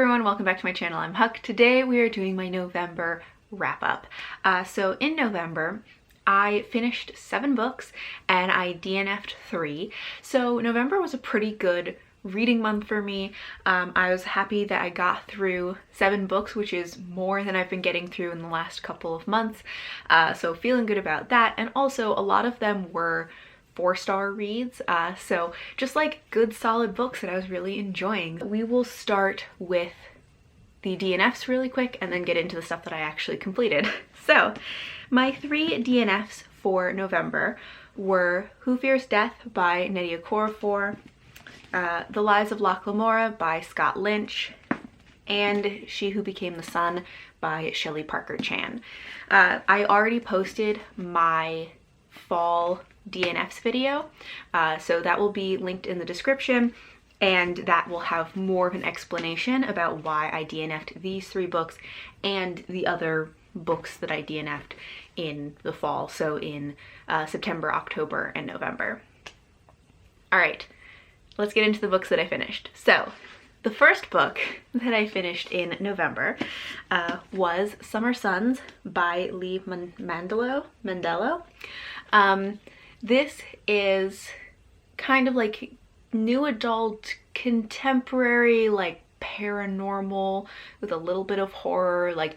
everyone, welcome back to my channel. I'm Huck. Today we are doing my November wrap up. So in November, I finished 7 books and I DNF'd 3. So November was a pretty good reading month for me. I was happy that I got through 7 books, which is more than I've been getting through in the last couple of months. So feeling good about that. And also a lot of them were 4-star reads, so just like good solid books that I was really enjoying. We will start with the DNFs really quick and then get into the stuff that I actually completed. So my 3 DNFs for November were Who Fears Death by Nnedi Okorafor, The Lies of Locke Lamora by Scott Lynch, and She Who Became the Sun by Shelley Parker Chan. I already posted my fall DNFs video, so that will be linked in the description, and that will have more of an explanation about why I DNF'd these 3 books and the other books that I DNF'd in the fall, so in September, October, and November. Alright, let's get into the books that I finished. So the first book that I finished in November was Summer Suns by Lee Mandello. This is kind of like new adult, contemporary, like paranormal with a little bit of horror. Like,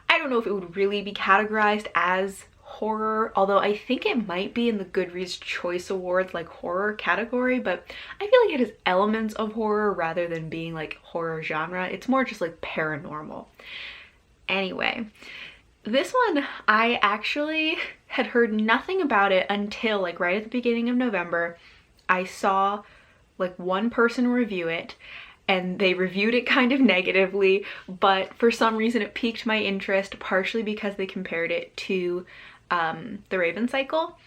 I don't know if it would really be categorized as horror, although I think it might be in the Goodreads Choice Awards like horror category, but I feel like it has elements of horror rather than being like horror genre. It's more just like paranormal. Anyway, this one, I actually had heard nothing about it until like right at the beginning of November. I saw like one person review it and they reviewed it kind of negatively, but for some reason it piqued my interest, partially because they compared it to The Raven Cycle.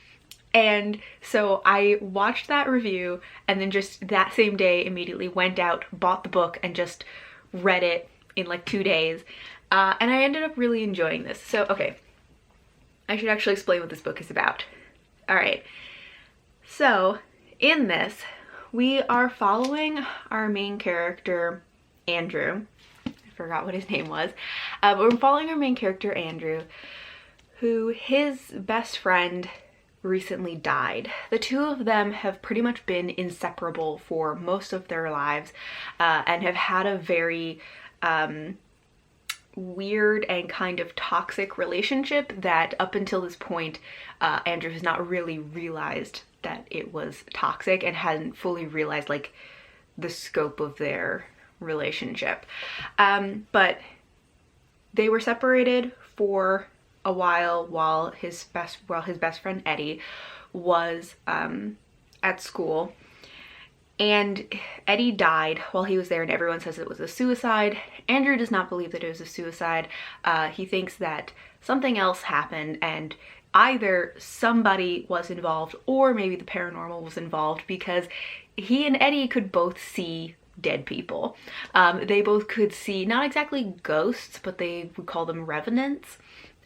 And so I watched that review and then just that same day immediately went out, bought the book, and just read it in like 2 days. And I ended up really enjoying this. So, okay, I should actually explain what this book is about. All right, so in this, we are following our main character, Andrew. I forgot what his name was. But we're following our main character, Andrew, who his best friend recently died. The two of them have pretty much been inseparable for most of their lives, and have had a very weird and kind of toxic relationship that up until this point Andrew has not really realized that it was toxic and hadn't fully realized like the scope of their relationship. But they were separated for a while his best friend Eddie was at school. And Eddie died while he was there, and everyone says it was a suicide. Andrew does not believe that it was a suicide. He thinks that something else happened, and either somebody was involved or maybe the paranormal was involved, because he and Eddie could both see dead people. They both could see, not exactly ghosts, but they would call them revenants.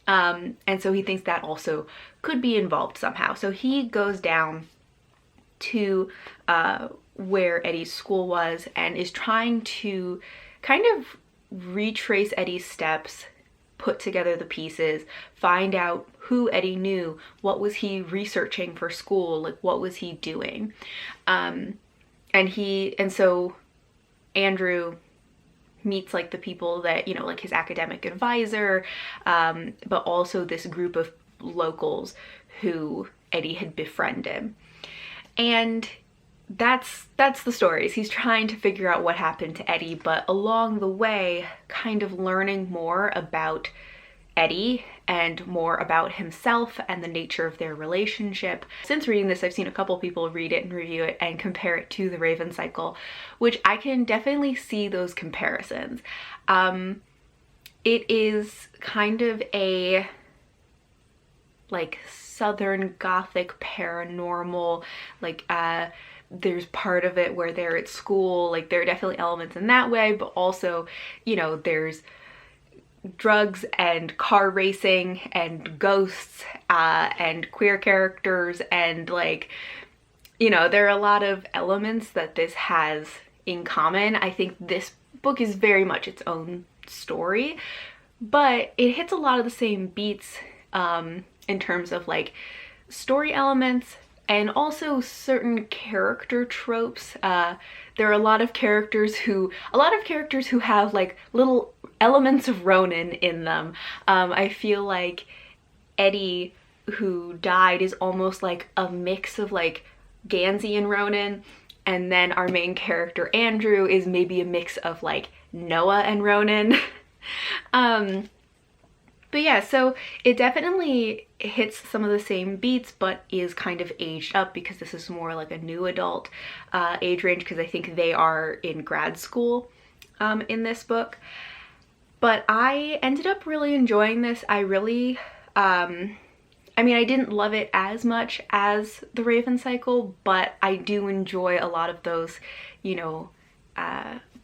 And so he thinks that also could be involved somehow. So he goes down to where Eddie's school was and is trying to kind of retrace Eddie's steps, put together the pieces, find out who Eddie knew, what was he researching for school, like what was he doing. And so Andrew meets like the people that, you know, like his academic advisor, but also this group of locals who Eddie had befriended. And that's the stories. He's trying to figure out what happened to Eddie, but along the way kind of learning more about Eddie and more about himself and the nature of their relationship. Since reading this, I've seen a couple people read it and review it and compare it to The Raven Cycle, which I can definitely see those comparisons. It is kind of a like Southern Gothic paranormal, like there's part of it where they're at school, like there are definitely elements in that way, but also, you know, there's drugs and car racing and ghosts and queer characters, and like, you know, there are a lot of elements that this has in common. I think this book is very much its own story, but it hits a lot of the same beats in terms of like story elements and also certain character tropes. There are a lot of characters who have like little elements of Ronin in them. I feel like Eddie, who died, is almost like a mix of like Gandhi and Ronin, and then our main character Andrew is maybe a mix of like Noah and Ronin. But yeah, so it definitely hits some of the same beats, but is kind of aged up because this is more like a new adult age range, because I think they are in grad school in this book. But I ended up really enjoying this. I really, I mean, I didn't love it as much as The Raven Cycle, but I do enjoy a lot of those, you know,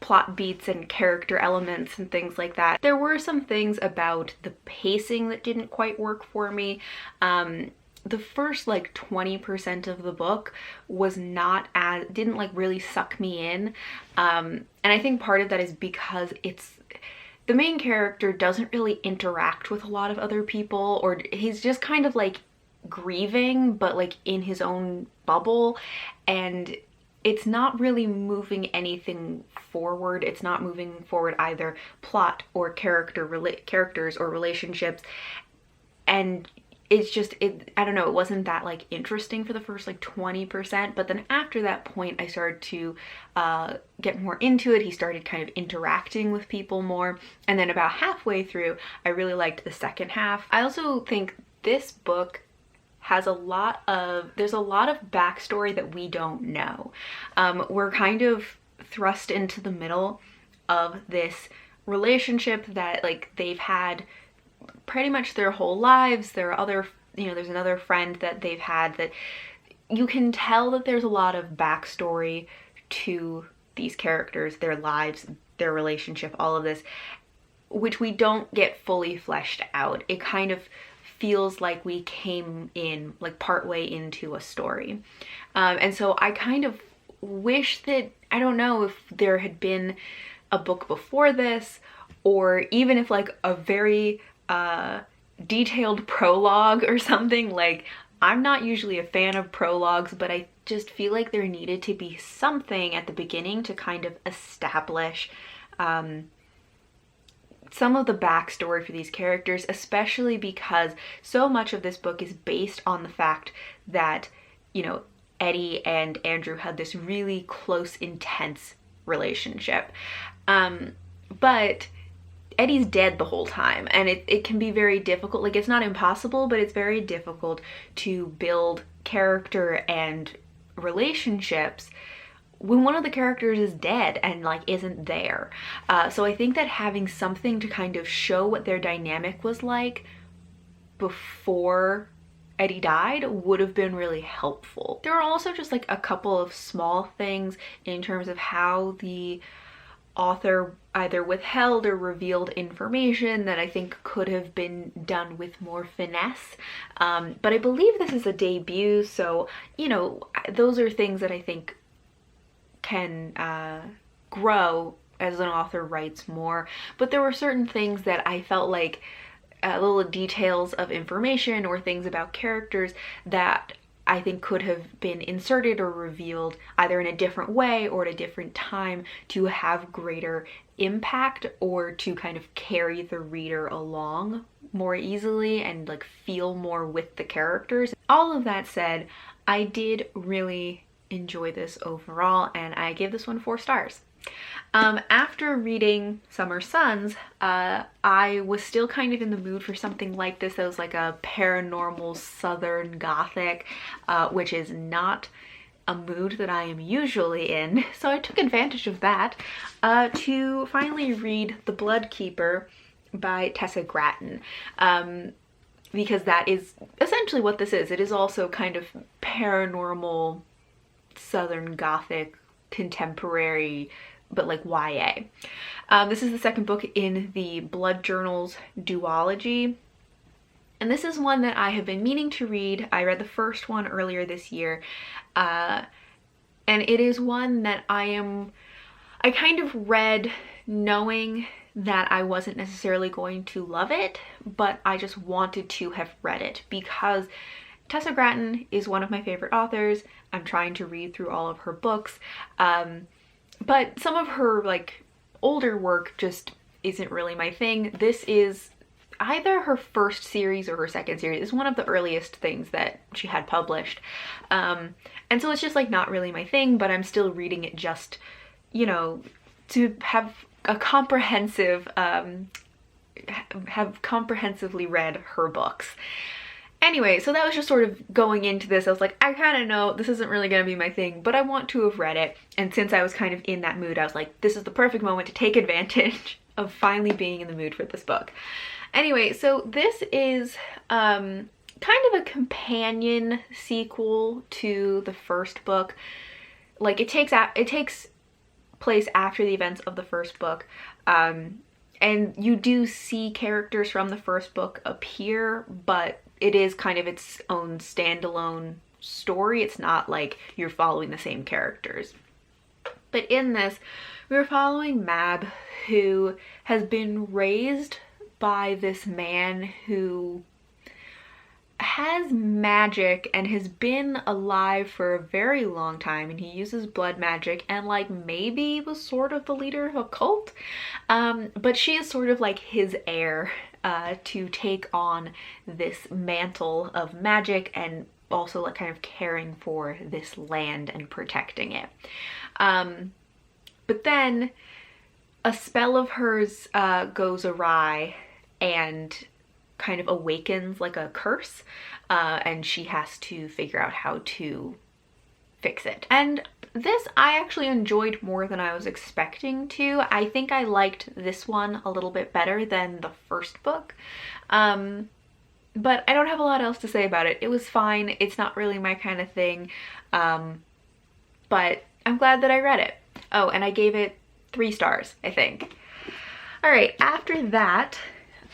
plot beats and character elements and things like that. There were some things about the pacing that didn't quite work for me. The first like 20% of the book was didn't like really suck me in. And I think part of that is because the main character doesn't really interact with a lot of other people, or he's just kind of like grieving, but like in his own bubble, and it's not really moving anything forward. It's not moving forward either plot or characters or relationships. And it's just, I don't know, it wasn't that like interesting for the first like 20%, but then after that point I started to get more into it. He started kind of interacting with people more, and then about halfway through I really liked the second half. I also think this book has there's a lot of backstory that we don't know. We're kind of thrust into the middle of this relationship that like they've had pretty much their whole lives. There are other, there's another friend that they've had that you can tell that there's a lot of backstory to these characters, their lives, their relationship, all of this, which we don't get fully fleshed out. It kind of feels like we came in like partway into a story. And so I kind of wish that, I don't know if there had been a book before this, or even if like a very detailed prologue or something. Like, I'm not usually a fan of prologues, but I just feel like there needed to be something at the beginning to kind of establish some of the backstory for these characters, especially because so much of this book is based on the fact that, Eddie and Andrew had this really close, intense relationship. But Eddie's dead the whole time, and it can be very difficult. Like, it's not impossible, but it's very difficult to build character and relationships when one of the characters is dead and like isn't there. So I think that having something to kind of show what their dynamic was like before Eddie died would have been really helpful. There are also just like a couple of small things in terms of how the author either withheld or revealed information that I think could have been done with more finesse. But I believe this is a debut, so those are things that I think can grow as an author writes more. But there were certain things that I felt like little details of information or things about characters that I think could have been inserted or revealed either in a different way or at a different time to have greater impact, or to kind of carry the reader along more easily and like feel more with the characters. All of that said, I did really enjoy this overall, and I gave this one 4 stars. After reading Summer Suns, I was still kind of in the mood for something like this that was like a paranormal southern gothic, which is not a mood that I am usually in. So I took advantage of that to finally read The Blood Keeper by Tessa Gratton. Because that is essentially what this is. It is also kind of paranormal southern gothic contemporary, but like YA. This is the second book in the Blood Journals duology, and this is one that I have been meaning to read. I read the first one earlier this year, and it is one that I kind of read knowing that I wasn't necessarily going to love it, but I just wanted to have read it because Tessa Gratton is one of my favorite authors. I'm trying to read through all of her books, but some of her like older work just isn't really my thing. This is either her first series or her second series. It's one of the earliest things that she had published. And so it's just like not really my thing, but I'm still reading it just, you know, to have a comprehensive, have comprehensively read her books. Anyway, so that was just sort of going into this. I was like, I kind of know this isn't really going to be my thing, but I want to have read it. And since I was kind of in that mood, I was like, this is the perfect moment to take advantage of finally being in the mood for this book. Anyway, so this is kind of a companion sequel to the first book. Like it takes place after the events of the first book. And you do see characters from the first book appear, but it is kind of its own standalone story. It's not like you're following the same characters. But in this, we're following Mab, who has been raised by this man who has magic and has been alive for a very long time, and he uses blood magic and like maybe was sort of the leader of a cult, but she is sort of like his heir to take on this mantle of magic and also like kind of caring for this land and protecting it. But then a spell of hers goes awry and kind of awakens like a curse, and she has to figure out how to fix it. And this I actually enjoyed more than I was expecting to. I think I liked this one a little bit better than the first book, but I don't have a lot else to say about it. It was fine. It's not really my kind of thing, but I'm glad that I read it. Oh, and I gave it 3 stars, I think. All right, after that,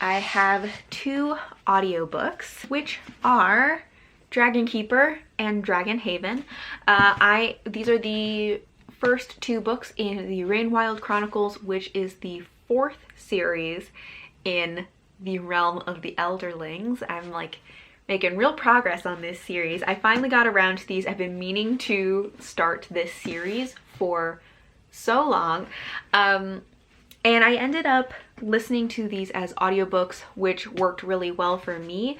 I have 2 audiobooks, which are Dragon Keeper and Dragon Haven. These are the first 2 books in the Rainwild Chronicles, which is the 4th series in the realm of the Elderlings. I'm like making real progress on this series. I finally got around to these. I've been meaning to start this series for so long. And I ended up listening to these as audiobooks, which worked really well for me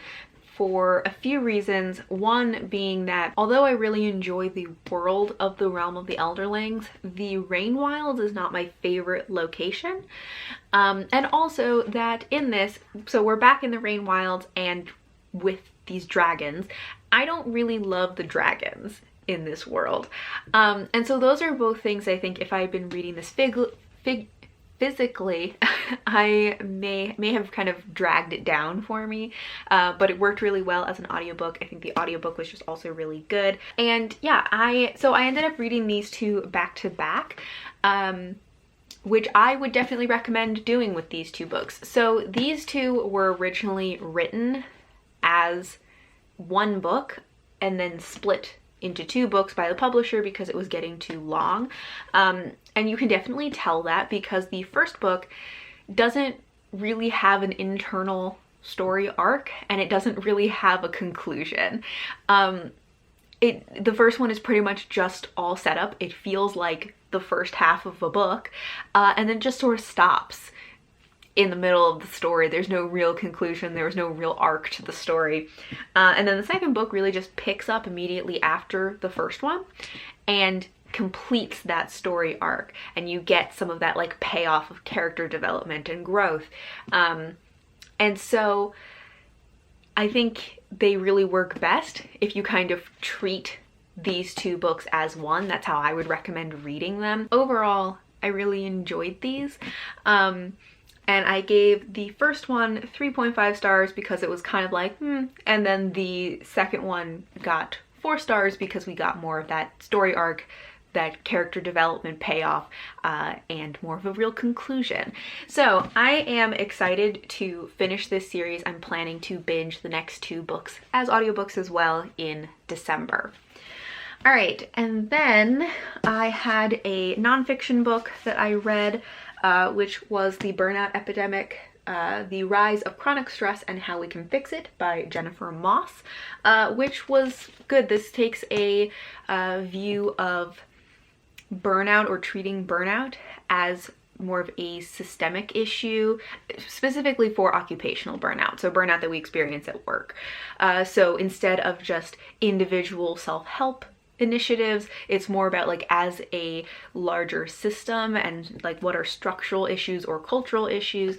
for a few reasons. One being that although I really enjoy the world of the realm of the Elderlings, the Rainwilds is not my favorite location. And also that in this, so we're back in the Rainwilds and with these dragons. I don't really love the dragons in this world. And so those are both things I think if I had been reading this physically, I may have kind of dragged it down for me, but it worked really well as an audiobook. I think the audiobook was just also really good. And yeah, so I ended up reading these 2 back to back, which I would definitely recommend doing with these 2 books. So these 2 were originally written as one book and then split into 2 books by the publisher because it was getting too long. And you can definitely tell that because the first book doesn't really have an internal story arc and it doesn't really have a conclusion. The first one is pretty much just all set up. It feels like the first half of a book, and then just sort of stops in the middle of the story. There's no real conclusion. There was no real arc to the story. And then the second book really just picks up immediately after the first one and completes that story arc. And you get some of that like payoff of character development and growth. And so I think they really work best if you kind of treat these 2 books as one. That's how I would recommend reading them. Overall, I really enjoyed these. And I gave the first one 3.5 stars because it was kind of like, and then the second one got 4 stars because we got more of that story arc, that character development payoff, and more of a real conclusion. So I am excited to finish this series. I'm planning to binge the next 2 books as audiobooks as well in December. All right, and then I had a nonfiction book that I read which was The Burnout Epidemic, The Rise of Chronic Stress and How We Can Fix It by Jennifer Moss, which was good. This takes a view of burnout, or treating burnout as more of a systemic issue, specifically for occupational burnout, so burnout that we experience at work. So instead of just individual self-help initiatives, it's more about like as a larger system, and like what are structural issues or cultural issues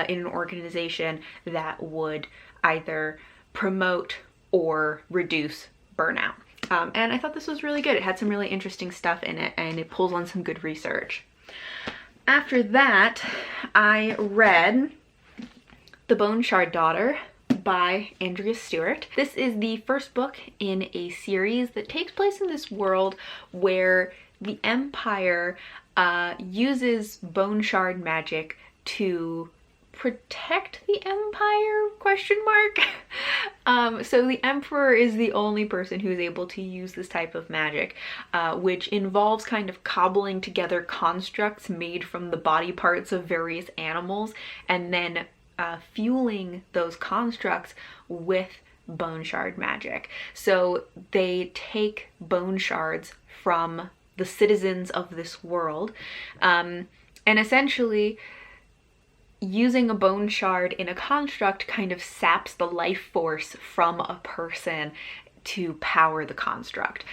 in an organization that would either promote or reduce burnout. And I thought this was really good. It had some really interesting stuff in it, and it pulls on some good research. After that, I read The Bone Shard Daughter by Andrea Stewart. This is the first book in a series that takes place in this world where the Empire uses bone shard magic to protect the Empire, question mark. So the Emperor is the only person who is able to use this type of magic, which involves kind of cobbling together constructs made from the body parts of various animals, and then fueling those constructs with bone shard magic. So they take bone shards from the citizens of this world, and essentially using a bone shard in a construct kind of saps the life force from a person to power the construct.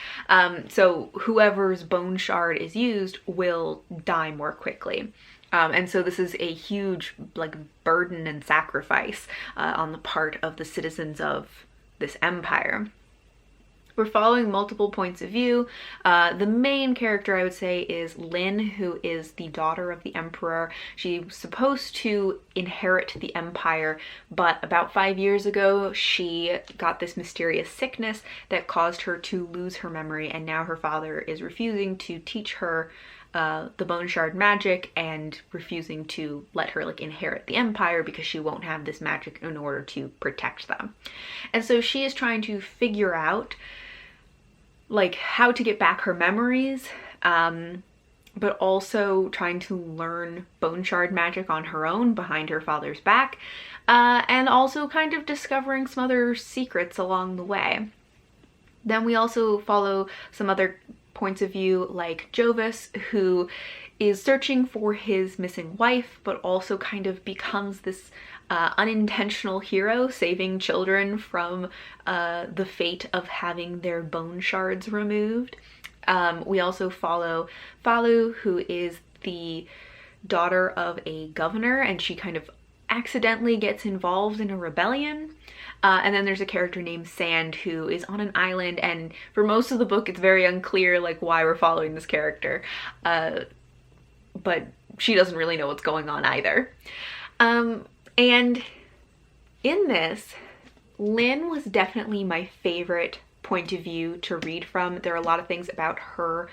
So whoever's bone shard is used will die more quickly. And so this is a huge like burden and sacrifice on the part of the citizens of this empire. We're following multiple points of view. The main character, I would say, is Lynn, who is the daughter of the Emperor. She's supposed to inherit the empire, but about 5 years ago, she got this mysterious sickness that caused her to lose her memory, and now her father is refusing to teach her the bone shard magic and refusing to let her like inherit the empire because she won't have this magic in order to protect them. And so she is trying to figure out like how to get back her memories, but also trying to learn bone shard magic on her own behind her father's back, and also kind of discovering some other secrets along the way. Then we also follow some other points of view, like Jovis, who is searching for his missing wife, but also kind of becomes this unintentional hero, saving children from the fate of having their bone shards removed. We also follow Falu, who is the daughter of a governor, and she kind of accidentally gets involved in a rebellion. And then there's a character named Sand who is on an island, and for most of the book it's very unclear like why we're following this character, but she doesn't really know what's going on either. And in this, Lynn was definitely my favorite point of view to read from. There are a lot of things about her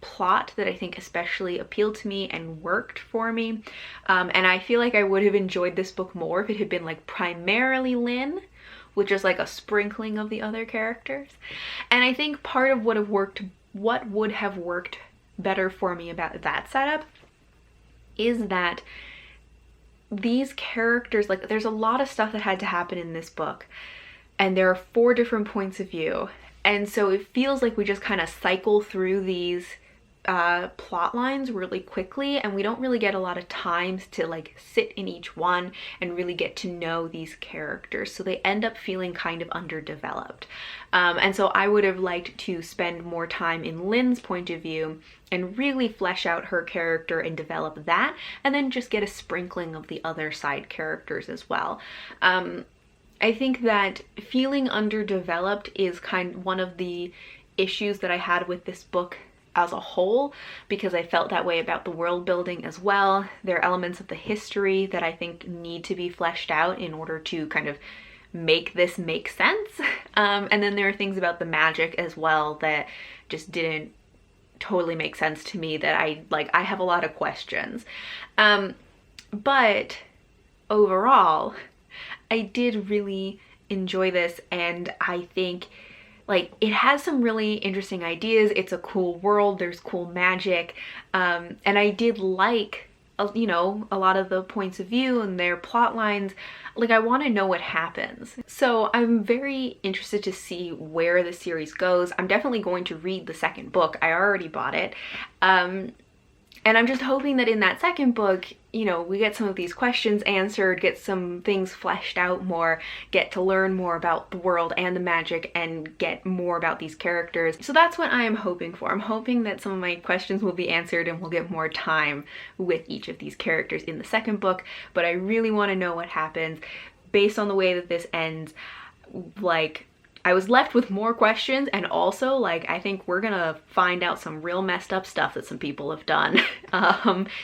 plot that I think especially appealed to me and worked for me. And I feel like I would have enjoyed this book more if it had been like primarily Lynn with just like a sprinkling of the other characters. And I think part of what would have worked better for me about that setup is that these characters, like there's a lot of stuff that had to happen in this book, and there are 4 different points of view, and so it feels like we just kind of cycle through these plot lines really quickly, and we don't really get a lot of times to like sit in each one and really get to know these characters, so they end up feeling kind of underdeveloped. And so I would have liked to spend more time in Lynn's point of view and really flesh out her character and develop that, and then just get a sprinkling of the other side characters as well. I think that feeling underdeveloped is kind of one of the issues that I had with this book as a whole, because I felt that way about the world building as well. There are elements of the history that I think need to be fleshed out in order to kind of make this make sense. And then there are things about the magic as well that just didn't totally make sense to me, that I have a lot of questions. But overall, I did really enjoy this, and I think like, it has some really interesting ideas. It's a cool world, there's cool magic, and I did like, you know, a lot of the points of view and their plot lines. Like, I want to know what happens. So I'm very interested to see where the series goes. I'm definitely going to read the second book. I already bought it. And I'm just hoping that in that second book, you know, we get some of these questions answered, get some things fleshed out more, get to learn more about the world and the magic, and get more about these characters. So that's what I am hoping for. I'm hoping that some of my questions will be answered and we'll get more time with each of these characters in the second book, but I really want to know what happens. Based on the way that this ends, like, I was left with more questions, and also, like, I think we're gonna find out some real messed up stuff that some people have done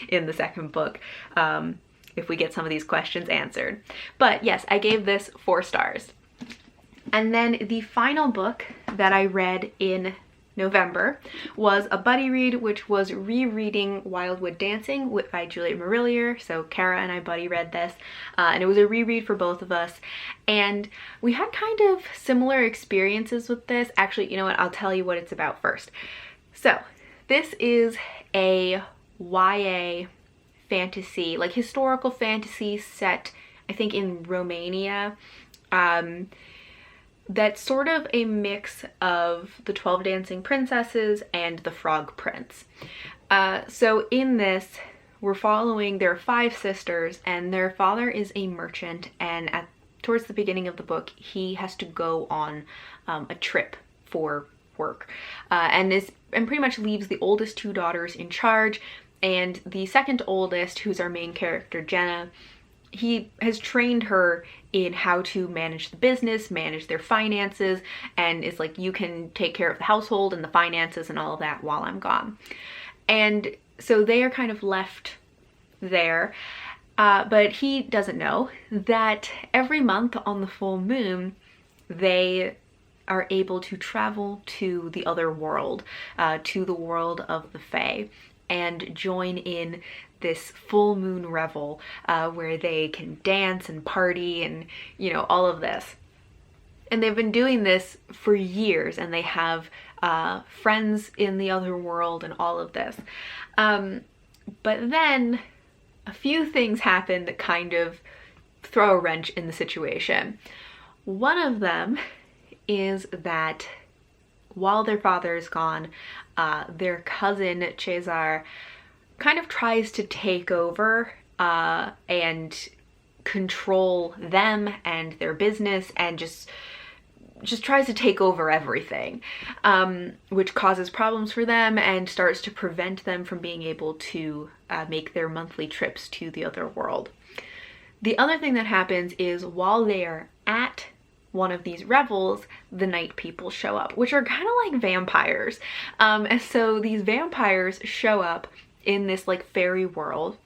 in the second book, if we get some of these questions answered. But yes, I gave this 4 stars. And then the final book that I read in November was a buddy read, which was rereading Wildwood Dancing by Juliet Marillier. So Kara and I buddy read this, and it was a reread for both of us, and we had kind of similar experiences with this. Actually, you know what, I'll tell you what it's about first. So this is a YA fantasy, like historical fantasy set, I think, in Romania. That's sort of a mix of the 12 Dancing Princesses and the Frog Prince. So in this, we're following, there are 5 sisters, and their father is a merchant, and towards the beginning of the book, he has to go on a trip for work, and pretty much leaves the oldest 2 daughters in charge, and the second oldest, who's our main character, Jenna, he has trained her in how to manage the business, manage their finances, and is like, you can take care of the household and the finances and all of that while I'm gone. And so they are kind of left there, but he doesn't know that every month on the full moon, they are able to travel to the other world, to the world of the Fae, and join in this full moon revel, where they can dance and party and, you know, all of this. And they've been doing this for years, and they have friends in the other world and all of this. But then a few things happen that kind of throw a wrench in the situation. One of them is that while their father is gone, their cousin Cesar kind of tries to take over and control them and their business, and just tries to take over everything, which causes problems for them and starts to prevent them from being able to make their monthly trips to the other world. The other thing that happens is, while they are at one of these revels, the night people show up, which are kind of like vampires. And so these vampires show up in this like fairy world,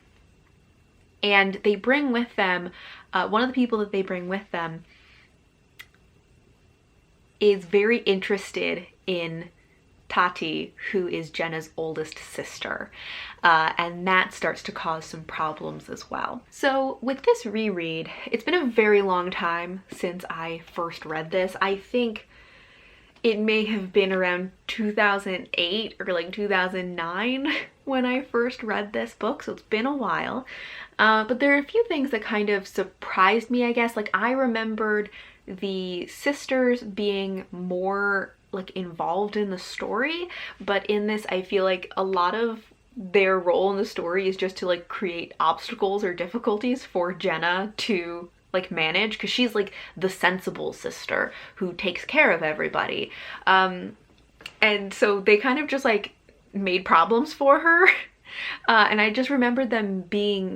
and they bring with them, one of the people that they bring with them is very interested in Tati, who is Jenna's oldest sister, and that starts to cause some problems as well. So with this reread, it's been a very long time since I first read this. I think it may have been around 2008 or like 2009 when I first read this book, so it's been a while. But there are a few things that kind of surprised me, I guess. Like, I remembered the sisters being more like involved in the story, but in this I feel like a lot of their role in the story is just to like create obstacles or difficulties for Jenna to like manage, because she's like the sensible sister who takes care of everybody, and so they kind of just like made problems for her. And I just remembered them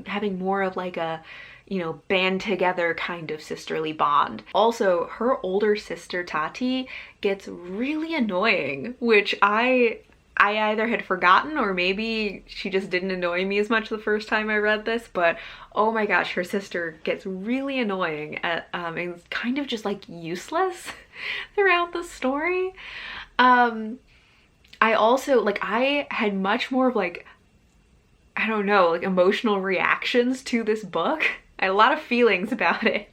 having more of like a, you know, band together kind of sisterly bond. Also, her older sister Tati gets really annoying, which I either had forgotten, or maybe she just didn't annoy me as much the first time I read this, but oh my gosh, her sister gets really annoying and kind of just like useless throughout the story. I also, like, I had much more of like, I don't know, like emotional reactions to this book. I had a lot of feelings about it.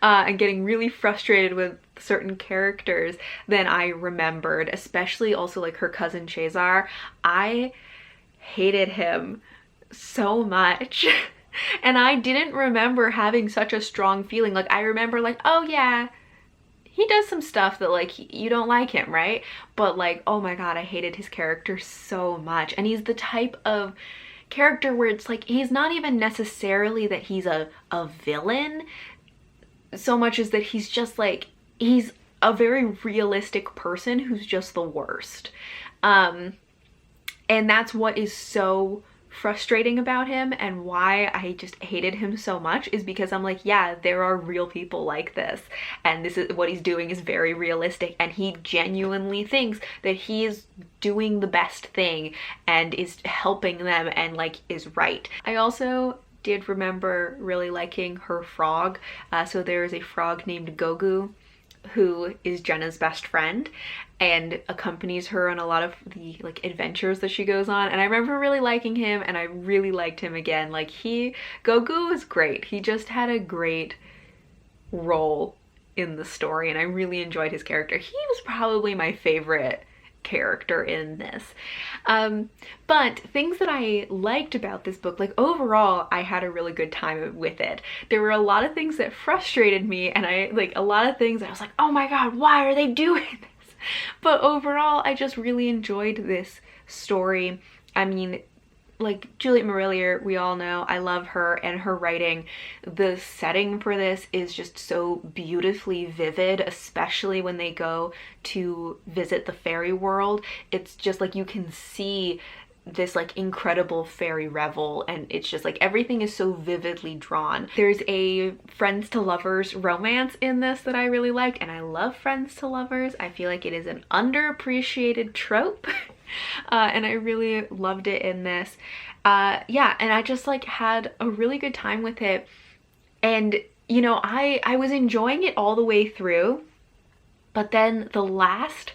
and getting really frustrated with certain characters than I remembered, especially also like her cousin Chazar. I hated him so much. And I didn't remember having such a strong feeling. Like I remember like, oh yeah, he does some stuff that like you don't like him, right? But like, oh my god, I hated his character so much. And he's the type of character where it's like he's not even necessarily that he's a villain so much as that he's just like, he's a very realistic person who's just the worst. And that's what is so frustrating about him, and why I just hated him so much is because I'm like, yeah, there are real people like this, and this is what he's doing is very realistic, and he genuinely thinks that he is doing the best thing and is helping them and like is right. I also did remember really liking her frog. So there is a frog named Gogu who is Jenna's best friend and accompanies her on a lot of the like adventures that she goes on, and I remember really liking him, and I really liked him again. Like Gogu was great. He just had a great role in the story, and I really enjoyed his character. He was probably my favorite character in this. But things that I liked about this book, like overall I had a really good time with it. There were a lot of things that frustrated me, and a lot of things I was like, oh my god, why are they doing this? But overall I just really enjoyed this story. I mean, like Juliet Marillier, we all know, I love her and her writing. The setting for this is just so beautifully vivid, especially when they go to visit the fairy world. It's just like you can see this like incredible fairy revel, and it's just like everything is so vividly drawn. There's a friends to lovers romance in this that I really like, and I love friends to lovers. I feel like it is an underappreciated trope. And I really loved it in this. Yeah, and I just like had a really good time with it. And you know, I was enjoying it all the way through, but then the last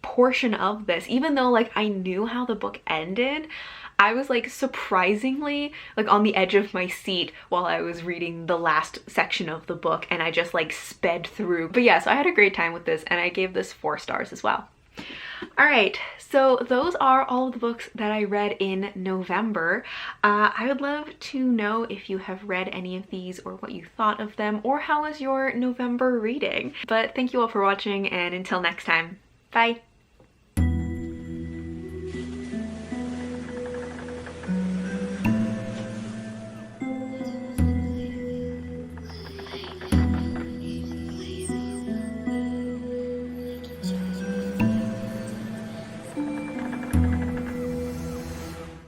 portion of this, even though like I knew how the book ended, I was like surprisingly like on the edge of my seat while I was reading the last section of the book, and I just like sped through. But yeah, so I had a great time with this, and I gave this 4 stars as well. Alright, so those are all of the books that I read in November. I would love to know if you have read any of these, or what you thought of them, or how was your November reading. But thank you all for watching, and until next time, bye!